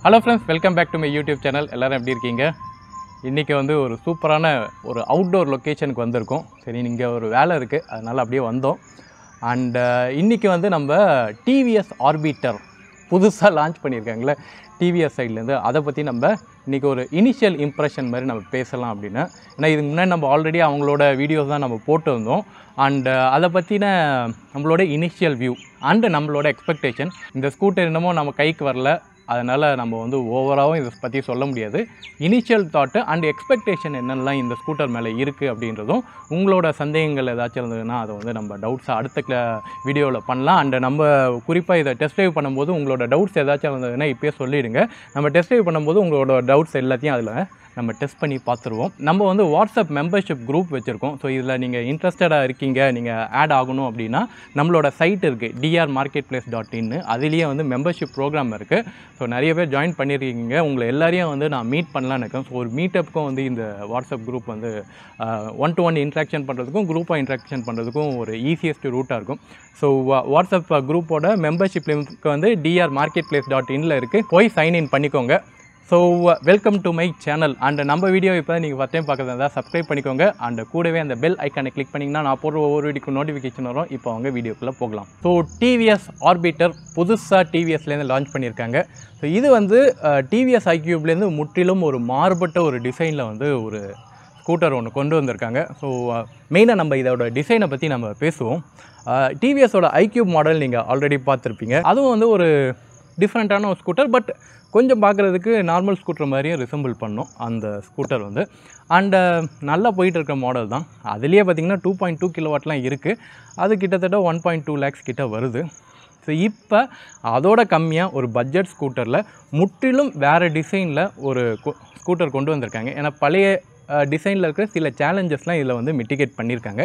Hello friends, welcome back to my YouTube channel. எல்லாரும் எப்படி இருக்கீங்க? இன்னைக்கு வந்து ஒரு சூப்பரான ஒரு அவுட்டோர் லொகேஷனுக்கு வந்திருக்கோம். சரி, இங்க ஒரு வேலை இருக்கு, அதனால அப்படியே வந்தோம். அண்ட் இன்னைக்கு வந்து நம்ம டிவிஎஸ் ஆர்பிட்டர் புதுசாக லான்ச் பண்ணியிருக்காங்களே டிவிஎஸ் சைட்லேருந்து, அதை பற்றி நம்ம இன்றைக்கி ஒரு இனிஷியல் இம்ப்ரெஷன் மாதிரி நம்ம பேசலாம் அப்படின்னு. ஏன்னா இதுக்கு முன்னாடி நம்ம ஆல்ரெடி அவங்களோட வீடியோஸ் தான் நம்ம போட்டு வந்தோம். அண்டு அதை பற்றின நம்மளோட இனிஷியல் வியூ அண்டு நம்மளோட எக்ஸ்பெக்டேஷன். இந்த ஸ்கூட்டர் என்னமோ நம்ம கைக்கு வரல, அதனால் நம்ம வந்து ஓவராகவும் இதை பற்றி சொல்ல முடியாது. இனிஷியல் தாட்டு அண்ட் எக்ஸ்பெக்டேஷன் என்னெல்லாம் இந்த ஸ்கூட்டர் மேலே இருக்குது அப்படின்றதும், உங்களோட சந்தேகங்கள் ஏதாச்சும் இருந்ததுன்னா அதை வந்து நம்ம டவுட்ஸாக அடுத்த வீடியோவில் பண்ணலாம். அண்ட் நம்ம குறிப்பாக இதை டெஸ்ட் ட்ரைவ் பண்ணும்போது உங்களோட டவுட்ஸ் ஏதாச்சும் இருந்ததுன்னா இப்போயே சொல்லிவிடுங்க. நம்ம டெஸ்ட் ட்ரைவ் பண்ணும்போது உங்களோட டவுட்ஸ் எல்லாத்தையும் அதில் நம்ம டெஸ்ட் பண்ணி பார்த்துருவோம். நம்ம வந்து வாட்ஸ்அப் மெம்பர்ஷிப் குரூப் வச்சுருக்கோம். ஸோ இதில் நீங்கள் இன்ட்ரெஸ்டடாக இருக்கீங்க, நீங்கள் ஆட் ஆகணும் அப்படின்னா நம்மளோட சைட் இருக்குது drmarketplace.in. அதுலேயே வந்து மெம்பர்ஷிப் ப்ரோக்ராம் இருக்குது. ஸோ நிறைய பேர் ஜாயின் பண்ணியிருக்கீங்க. உங்களை எல்லாரையும் வந்து நான் மீட் பண்ணலான்னு இருக்கேன். ஸோ ஒரு மீட்டப்புக்கும் வந்து இந்த வாட்ஸ்அப் குரூப் வந்து ஒன் டு ஒன் இன்ட்ராக்ஷன் பண்ணுறதுக்கும் குரூப்பாக இன்ட்ராக்ஷன் பண்ணுறதுக்கும் ஒரு ஈஸியஸ்ட் ரூட்டாக இருக்கும். ஸோ வாட்ஸ்அப் குரூப்போட மெம்பர்ஷிப் லிங்க் வந்து drmarketplace.in இருக்குது. போய் சைன்இன் பண்ணிக்கோங்க. So welcome to my channel. And நம்ம வீடியோ இப்போ நீங்கள் ஃபஸ்ட் டைம் பார்க்குறதா இருந்தால் சப்ஸ்கிரைப் பண்ணிக்கோங்க. அண்ட் கூடவே அந்த பெல் ஐக்கானை கிளிக் பண்ணிங்கன்னா நான் போடுற ஒவ்வொரு வீடியோக்கு நோட்டிஃபிகேஷன் வரும். இப்போ அவங்க வீடியோக்குள்ளே போகலாம். ஸோ டிவிஎஸ் ஆர்பிட்டர் புதுசாக டிவிஎஸ்லேருந்து லான்ச் பண்ணியிருக்காங்க. ஸோ இது வந்து டிவிஎஸ் ஐக்யூப்லேருந்து முற்றிலும் ஒரு மாறுபட்ட ஒரு டிசைனில் வந்து ஒரு ஸ்கூட்டர் ஒன்று கொண்டு வந்திருக்காங்க. ஸோ மெயினாக நம்ம இதோட டிசைனை பற்றி நம்ம பேசுவோம். டிவிஎஸோட ஐக்யூப் மாடல் நீங்கள் ஆல்ரெடி பார்த்துருப்பீங்க. அதுவும் வந்து ஒரு டிஃப்ரெண்ட்டான ஒரு ஸ்கூட்டர், பட் கொஞ்சம் பார்க்குறதுக்கு நார்மல் ஸ்கூட்டர் மாதிரியும் ரிசம்பிள் பண்ணும் அந்த ஸ்கூட்டர் வந்து. அண்டு நல்லா போயிட்டுருக்க மாடல் தான். அதுலேயே பார்த்திங்கன்னா 2.2 கிலோவாட்லாம் இருக்குது. அது கிட்டத்தட்ட 1.2 lakhs கிட்ட வருது. ஸோ இப்போ அதோட கம்மியாக ஒரு பட்ஜெட் ஸ்கூட்டரில் முற்றிலும் வேறு டிசைனில் ஒரு ஸ்கூட்டர் கொண்டு வந்திருக்காங்க. ஏன்னா பழைய டிசைனில் இருக்கிற சில சேலஞ்சஸ்லாம் இதில் வந்து மிட்டிகேட் பண்ணியிருக்காங்க.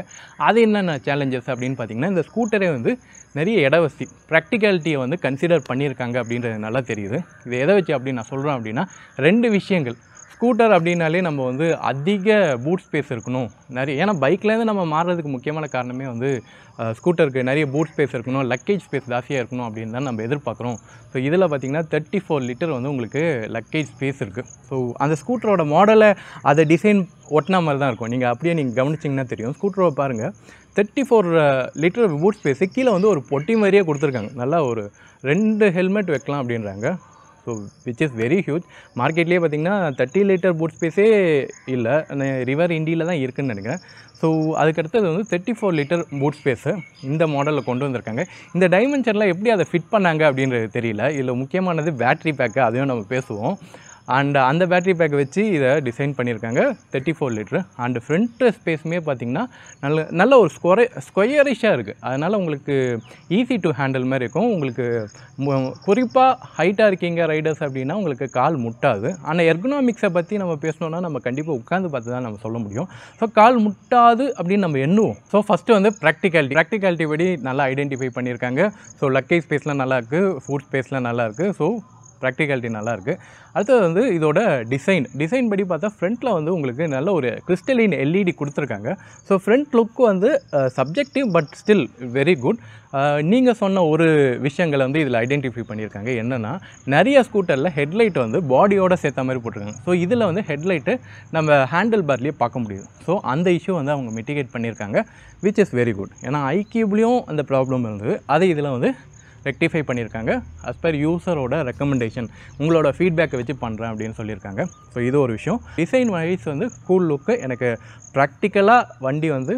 அது என்னென்ன சேலஞ்சஸ் அப்படின்னு பார்த்திங்கன்னா, இந்த ஸ்கூட்டரே வந்து நிறைய இடவசதி ப்ராக்டிகாலிட்டியை வந்து கன்சிடர் பண்ணியிருக்காங்க அப்படின்றது நல்லா தெரியுது. இது எதை வச்சு அப்படின்னு நான் சொல்கிறேன் அப்படின்னா, ரெண்டு விஷயங்கள். ஸ்கூட்டர் அப்படின்னாலே நம்ம வந்து அதிக பூட் ஸ்பேஸ் இருக்கணும் நிறைய. ஏன்னா பைக்லேருந்து நம்ம மாறுறதுக்கு முக்கியமான காரணமே வந்து ஸ்கூட்டருக்கு நிறைய பூட் ஸ்பேஸ் இருக்கணும், லக்கேஜ் ஸ்பேஸ் ஜாஸ்தியாக இருக்கணும் அப்படின்னு தான் நம்ம எதிர்பார்க்குறோம். ஸோ இதில் பார்த்திங்கன்னா 34 லிட்டர் வந்து உங்களுக்கு லக்கேஜ் ஸ்பேஸ் இருக்குது. ஸோ அந்த ஸ்கூட்டரோட மாடலை அதை டிசைன் ஒட்டினா மாதிரி தான் இருக்கும். நீங்கள் அப்படியே நீங்கள் கவனிச்சிங்கன்னா தெரியும். ஸ்கூட்டரை பாருங்கள், 34 லிட்டர் பூட் ஸ்பேஸு, கீழே வந்து ஒரு பொட்டி மாதிரியே கொடுத்துருக்காங்க. நல்லா ஒரு 2 ஹெல்மெட் வைக்கலாம் அப்படின்றாங்க. So which is very huge. மார்க்கெட்லேயே பார்த்திங்கன்னா 30 லிட்டர் பூட் ஸ்பேஸே இல்லை, ரிவர் இண்டியில் தான் இருக்குதுன்னு நினைக்கிறேன். ஸோ அதுக்கடுத்தது வந்து 34 லிட்டர் பூட் ஸ்பேஸு இந்த மாடலில் கொண்டு வந்திருக்காங்க. இந்த டைமென்ஷனில் எப்படி அதை ஃபிட் பண்ணாங்க அப்படின்றது தெரியல. இதில் முக்கியமானது பேட்ரி பேக்கு, அதையும் நம்ம பேசுவோம். அண்ட் அந்த பேட்ரி பேக்கை வச்சு இதை டிசைன் பண்ணியிருக்காங்க 34 லிட்ரு. அண்டு ஃப்ரண்ட்டு ஸ்பேஸுமே பார்த்திங்கன்னா நல்ல ஒரு ஸ்கொயரிஷாக இருக்குது. அதனால் உங்களுக்கு ஈஸி டு ஹேண்டில் மாதிரி இருக்கும். உங்களுக்கு குறிப்பாக ஹைட்டாக இருக்கீங்க ரைடர்ஸ் அப்படின்னா உங்களுக்கு கால் முட்டாது. ஆனால் எர்கனாமிக்ஸை பற்றி நம்ம பேசணுன்னா நம்ம கண்டிப்பாக உட்காந்து பார்த்து தான் நம்ம சொல்ல முடியும். ஸோ கால் முட்டாது அப்படின்னு நம்ம எண்ணுவோம். ஸோ ஃபஸ்ட்டு வந்து ப்ராக்டிகாலிட்டி படி நல்லா ஐடென்டிஃபை பண்ணியிருக்காங்க. ஸோ லக்கேஜ் ஸ்பேஸ்லாம் நல்லாயிருக்கு, ஃபுட் ஸ்பேஸ்லாம் நல்லாயிருக்கு. ஸோ ப்ராக்டிகாலிட்டி நல்லாயிருக்கு. அடுத்தது வந்து இதோட டிசைன் படி பார்த்தா ஃப்ரண்ட்டில் வந்து உங்களுக்கு நல்ல ஒரு கிறிஸ்டலின் எல்இடி கொடுத்துருக்காங்க. ஸோ ஃப்ரண்ட் லுக் வந்து subjective but still very good. நீங்கள் சொன்ன ஒரு விஷயங்களை வந்து இதில் ஐடென்டிஃபை பண்ணியிருக்காங்க. என்னென்னா, நிறைய ஸ்கூட்டரில் ஹெட்லைட் வந்து பாடியோட சேர்த்த மாதிரி போட்டிருக்காங்க. ஸோ இதில் வந்து ஹெட்லைட்டு நம்ம ஹேண்டில் பார்லேயே பார்க்க முடியுது. ஸோ அந்த இஷ்யூ வந்து அவங்க மிட்டிகேட் பண்ணியிருக்காங்க, விச் இஸ் வெரி குட். ஏன்னா ஐக்யூப்லேயும் அந்த ப்ராப்ளம் இருந்தது, அதை இதில் வந்து ரெக்டிஃபை பண்ணியிருக்காங்க. அஸ் பர் யூசரோட ரெக்கமெண்டேஷன், உங்களோட ஃபீட்பேக்கை வச்சு பண்ணுறேன் அப்படின்னு சொல்லியிருக்காங்க. ஸோ இது ஒரு விஷயம். டிசைன் வைஸ் வந்து கூல் லுக்கு, எனக்கு ப்ராக்டிக்கலாக வண்டி வந்து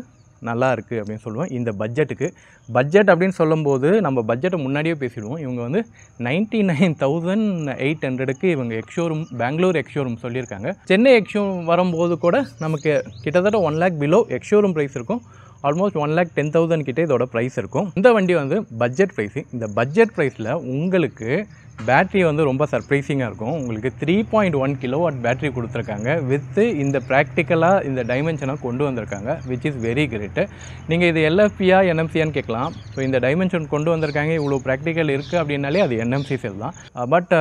நல்லா இருக்குது அப்படின்னு சொல்லுவேன். இந்த பட்ஜெட் அப்படின்னு சொல்லும்போது நம்ம பட்ஜெட்டை முன்னாடியே பேசிடுவோம். இவங்க வந்து 99,800க்கு இவங்க எக்ஷோரூம், பெங்களூர் எக்ஷோரூம் சொல்லியிருக்காங்க. சென்னை எக்ஷோரூம் வரும்போது கூட நமக்கு கிட்டத்தட்ட 1 lakh பிலோ எக்ஷோரூம் ப்ரைஸ் இருக்கும். ஆல்மோஸ்ட் 1,10,000 கிட்டே இதோட ப்ரைஸ் இருக்கும். இந்த வண்டி வந்து பட்ஜெட் ப்ரைஸு. இந்த பட்ஜெட் ப்ரைஸில் உங்களுக்கு பேட்ரி வந்து ரொம்ப சர்ப்ரைசிங்காக இருக்கும். உங்களுக்கு 3.1 கிலோவாட் பேட்ரி கொடுத்துருக்காங்க. வித்து இந்த ப்ராக்டிக்கலாக இந்த டைமென்ஷனாக கொண்டு வந்திருக்காங்க, விச் இஸ் வெரி கிரேட்டு. நீங்கள் இது எல்எஃபியா என்எம்சியான்னு கேட்கலாம். ஸோ இந்த டைமென்ஷன் கொண்டு வந்திருக்காங்க, இவ்வளோ ப்ராக்டிக்கல் இருக்குது அப்படின்னாலே அது என்எம்சி செல் தான். பட்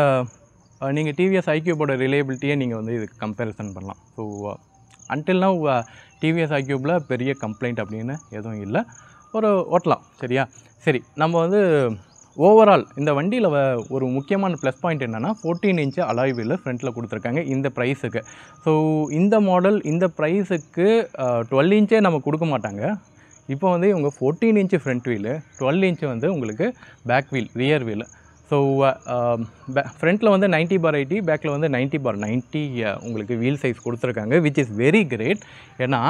நீங்கள் டிவிஎஸ் ஐக்யூபோட ரிலையபிலிட்டியை நீங்கள் வந்து இதுக்கு கம்பேரிசன் பண்ணலாம். ஸோ அன்டில் நவ் டிவிஎஸ் ஐக்யூபில் பெரிய கம்ப்ளைண்ட் அப்படின்னு எதுவும் இல்லை, ஒரு ஓட்டலாம். சரியா? சரி, நம்ம வந்து ஓவரால் இந்த வண்டியில் ஒரு முக்கியமான ப்ளஸ் பாயிண்ட் என்னென்னா 14 இன்ச்சு அலாய் வீல் ஃப்ரண்ட்டில் கொடுத்துருக்காங்க இந்த ப்ரைஸுக்கு. ஸோ இந்த மாடல் இந்த ப்ரைஸுக்கு 12 இன்ச்சே நம்ம கொடுக்க மாட்டாங்க. இப்போ வந்து இவங்க 14 இன்ச்சு ஃப்ரண்ட் வீலு, 12 இன்ச்சு வந்து உங்களுக்கு back wheel, rear wheel. So ஃப்ரண்ட்டில் வந்து 90/80, பேக்கில் வந்து 90/90 உங்களுக்கு வீல் சைஸ் கொடுத்துருக்காங்க, விச் இஸ் வெரி கிரேட். ஏன்னா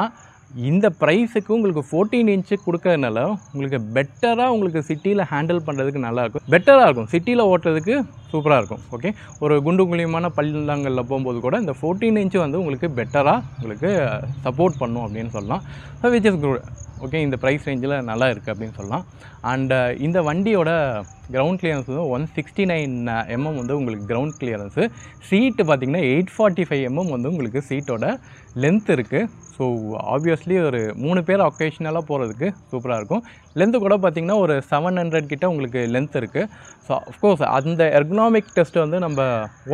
இந்த ப்ரைஸுக்கு உங்களுக்கு 14 இன்ச்சு கொடுக்கறதுனால உங்களுக்கு பெட்டராக உங்களுக்கு சிட்டியில் ஹேண்டில் பண்ணுறதுக்கு நல்லாயிருக்கும், பெட்டராக இருக்கும், சிட்டியில் ஓட்டுறதுக்கு சூப்பராக இருக்கும். ஓகே, ஒரு குண்டு குழியமான பள்ளங்களில் போகும்போது கூட இந்த 14 இன்ச்சு வந்து உங்களுக்கு பெட்டராக உங்களுக்கு சப்போர்ட் பண்ணும் அப்படின்னு சொல்லலாம். So which is good. Okay, இந்த ப்ரைஸ் ரேஞ்சில் நல்லா இருக்குது அப்படின்னு சொல்லலாம். அண்டு இந்த வண்டியோட கிரவுண்ட் கிளியரன்ஸ் வந்து 169 mm வந்து உங்களுக்கு கிரவுண்ட் கிளியரன்ஸு. சீட்டு பார்த்திங்கன்னா 845 mm வந்து உங்களுக்கு சீட்டோட லென்த் இருக்குது. ஸோ ஆப்வியஸ்லி ஒரு 3 பேர் ஒகேஷ்னலாக போகிறதுக்கு சூப்பராக இருக்கும். லென்த்து கூட பார்த்திங்கன்னா ஒரு 700 கிட்ட உங்களுக்கு லென்த் இருக்குது. ஸோ அஃப்கோர்ஸ் அந்த எர்கனாமிக் டெஸ்ட் வந்து நம்ம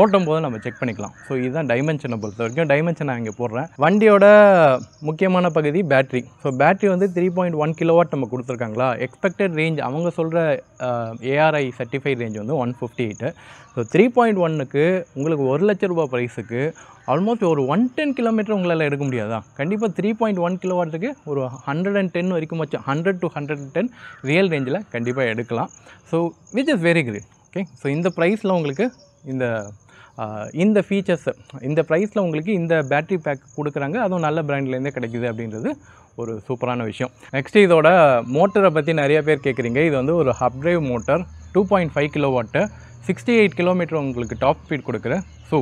ஓட்டும் போது நம்ம செக் பண்ணிக்கலாம். ஸோ இதுதான் டைமென்ஷனை பொறுத்த வரைக்கும். டைமென்ஷன் நான் இங்கே போடுறேன். வண்டியோட முக்கியமான பகுதி பேட்ரி. ஸோ பேட்ரி வந்து 3.1 kW நம்ம கொடுத்துருக்காங்களா. எக்ஸ்பெக்டட் ரேஞ்ச் அவங்க சொல்கிற ARI சர்டிஃபைட் ரேஞ்ச் வந்து 158. ஸோ 3.1க்கு உங்களுக்கு 1 லட்ச ரூபா ப்ரைஸுக்கு ஆல்மோஸ்ட் ஒரு 110 கிலோமீட்டர் உங்களால் எடுக்க முடியாதா? கண்டிப்பாக 3.1 kWக்கு ஒரு 110 வரைக்கும் வச்சு 100 to 110 ரியல் ரேஞ்சில் கண்டிப்பாக எடுக்கலாம். So which is very great. Okay, so இந்த ப்ரைஸில் உங்களுக்கு இந்த ஃபீச்சர்ஸ் இந்த ப்ரைஸில் உங்களுக்கு இந்த பேட்ரி பேக் கொடுக்குறாங்க, அதுவும் நல்ல பிராண்ட்லேருந்தே கிடைக்குது அப்படின்றது ஒரு சூப்பரான விஷயம். நெக்ஸ்ட்டு இதோட மோட்டரை பற்றி நிறைய பேர் கேட்குறீங்க. இது வந்து ஒரு hub drive motor, 2.5 kW, 68 kilometre உங்களுக்கு டாப் ஸ்பீட் கொடுக்குற. ஸோ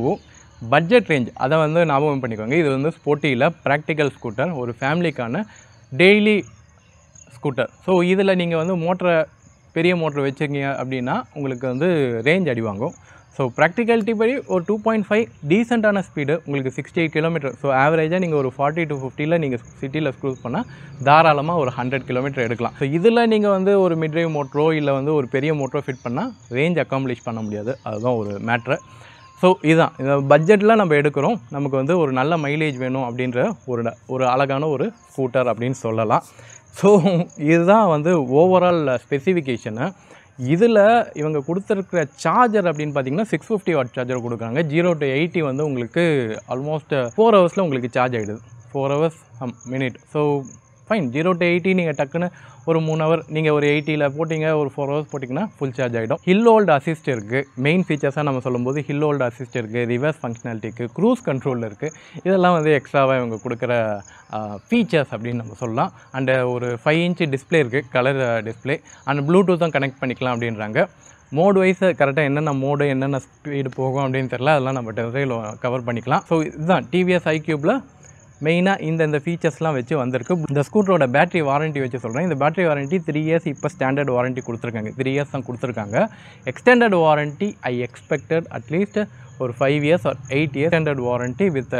பட்ஜெட் ரேஞ்ச் அதை வந்து ஞாபகம் பண்ணிக்கோங்க. இது வந்து ஸ்போர்ட்டியில் ப்ராக்டிக்கல் ஸ்கூட்டர், ஒரு ஃபேமிலிக்கான டெய்லி ஸ்கூட்டர். ஸோ இதில் நீங்கள் வந்து பெரிய மோட்டர் வச்சுருக்கீங்க அப்படின்னா உங்களுக்கு வந்து ரேஞ்ச் அடி வாங்கும். ஸோ ப்ராக்டிகாலிட்டி படி ஒரு 2.5 டீசெண்டான ஸ்பீடு உங்களுக்கு 68 கிலோமீட்டர். ஸோ ஆவரேஜாக நீங்கள் ஒரு 40 to 50 நீங்கள் சிட்டியில் க்ரூஸ் பண்ணால் தாராளமாக ஒரு 100 கிலோமீட்டர் எடுக்கலாம். ஸோ இதில் நீங்கள் வந்து ஒரு மிட்ரைவ் மோட்டரோ இல்லை வந்து ஒரு பெரிய மோட்டரோ ஃபிட் பண்ணால் ரேஞ்ச் அக்காம்ப்ளிஷ் பண்ண முடியாது. அதுதான் ஒரு மேட்ரு. ஸோ இதுதான் இந்த பட்ஜெட்டில் நம்ம எடுக்கிறோம், நமக்கு வந்து ஒரு நல்ல மைலேஜ் வேணும் அப்படின்ற ஒரு அழகான ஒரு ஸ்கூட்டர் அப்படின்னு சொல்லலாம். ஸோ இதுதான் வந்து ஓவரால் ஸ்பெசிஃபிகேஷனு. இதில் இவங்க கொடுத்துருக்கிற சார்ஜர் அப்படின்னு பார்த்தீங்கன்னா 650 வாட் சார்ஜர் கொடுக்குறாங்க. 0 to 80 வந்து உங்களுக்கு ஆல்மோஸ்ட் 4 ஹவர்ஸில் உங்களுக்கு சார்ஜ் ஆகிடுது. 4 hours minute. So fine. 0 to 80 நீங்கள் டக்குன்னு ஒரு 3 ஹவர் நீங்கள் ஒரு 80ல் போட்டிங்க, ஒரு 4 ஹவர்ஸ் போட்டிங்கன்னா ஃபுல் சார்ஜ் ஆகிடும். ஹில் ஹோல்டு அசிஸ்ட் இருக்குது. மெயின் ஃபீச்சர்ஸாக நம்ம சொல்லும்போது ஹில் ஹோல்டு அசிஸ்ட் இருக்குது, ரிவர்ஸ் ஃபங்க்ஷனாலிட்டி இருக்குது, க்ரூஸ் கண்ட்ரோல் இருக்குது. இதெல்லாம் வந்து எக்ஸ்ட்ராவாக இவங்க கொடுக்குற ஃபீச்சர்ஸ் அப்படின்னு நம்ம சொல்லலாம். அண்டு ஒரு 5 inch டிஸ்பிளே இருக்குது, கலர் டிஸ்பிளே. அண்ட் ப்ளூடூத்தும் கனெக்ட் பண்ணிக்கலாம் அப்படின்றாங்க. மோடு வைஸ் கரெக்டாக என்னென்ன மோடு என்னென்ன ஸ்பீடு போகும் அப்படின்னு தெரியல, அதெல்லாம் நம்ம டெரையில் கவர் பண்ணிக்கலாம். ஸோ இதுதான் டிவிஎஸ் iQBல மெயினாக இந்த ஃபீச்சர்ஸ்லாம் வச்சு வந்திருக்கு. இந்த ஸ்கூட்டரோட பேட்டரி வாரண்ட்டி வச்சு சொல்கிறேன். இந்த பேட்டரி வாரண்ட்டி 3 years இப்போ ஸ்டாண்டர்ட் வாரண்ட்டி கொடுத்துருக்காங்க. 3 years தான் கொடுத்துருக்காங்க. Extended warranty I expected at least ஒரு 5 years or 8 years extended warranty with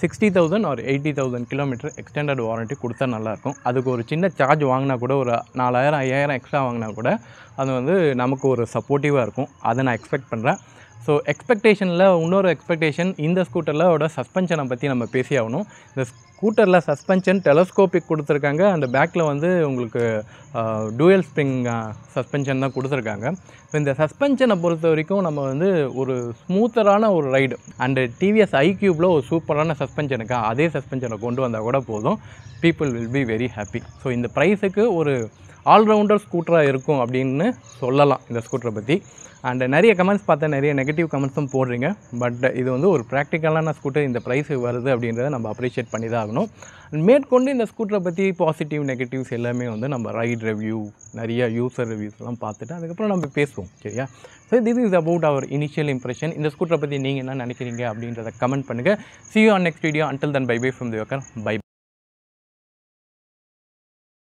60,000 or 80,000 kilometre extended warranty கொடுத்தா நல்லாயிருக்கும். அதுக்கு ஒரு சின்ன சார்ஜ் வாங்கினா கூட ஒரு 4000 5000 எக்ஸ்ட்ரா வாங்கினா கூட அது வந்து நமக்கு ஒரு சப்போர்ட்டிவாக இருக்கும். அதை நான் எக்ஸ்பெக்ட் பண்ணுறேன். ஸோ எக்ஸ்பெக்டேஷனில் இன்னொரு எக்ஸ்பெக்டேஷன் இந்த ஸ்கூட்டரில் சஸ்பென்ஷனை பற்றி நம்ம பேசி ஆகணும். இந்த ஸ்கூட்டரில் சஸ்பென்ஷன் டெலஸ்கோபிக் கொடுத்துருக்காங்க. அந்த பேக்கில் வந்து உங்களுக்கு டூயல் ஸ்ப்ரிங் சஸ்பென்ஷன் தான் கொடுத்துருக்காங்க. ஸோ இந்த சஸ்பென்ஷனை பொறுத்த வரைக்கும் நம்ம வந்து ஒரு ஸ்மூத்தரான ஒரு ரைடு அண்டு டிவிஎஸ் iQBல ஒரு சூப்பரான சஸ்பென்ஷனுக்கு அதே சஸ்பென்ஷனை கொண்டு வந்தால் கூட போதும், people will be very happy. So இந்த ப்ரைஸுக்கு ஒரு ஆல்ரவுண்டர் ஸ்கூட்டராக இருக்கும் அப்படின்னு சொல்லலாம் இந்த ஸ்கூட்டரை பற்றி. அண்ட் நிறைய கமெண்ட்ஸ் பார்த்தேன், நிறைய நெகட்டிவ் கமெண்ட்ஸும் போடுறீங்க. பட் இது வந்து ஒரு ப்ராக்டிக்கலான ஸ்கூட்டர், இந்த ப்ரைஸுக்கு வருது அப்படின்றத நம்ம அப்ரிஷியேட் பண்ணி தான் ஆகணும். மேற்கொண்டு இந்த ஸ்கூட்டரை பற்றி பாசிட்டிவ் நெகட்டிவ்ஸ் எல்லாமே வந்து நம்ம ரைட் ரிவ்யூ, நிறைய யூசர் ரிவ்யூஸ்லாம் பார்த்துட்டு அதுக்கப்புறம் நம்ம பேசுவோம், சரியா? So this is about our initial impression. இந்த ஸ்கூட்டரை பற்றி நீங்கள் என்ன நினைக்கிறீங்க அப்படின்றத கமெண்ட் பண்ணுங்கள். See you on next video. Until then, bye bye from the Yoker. Bye.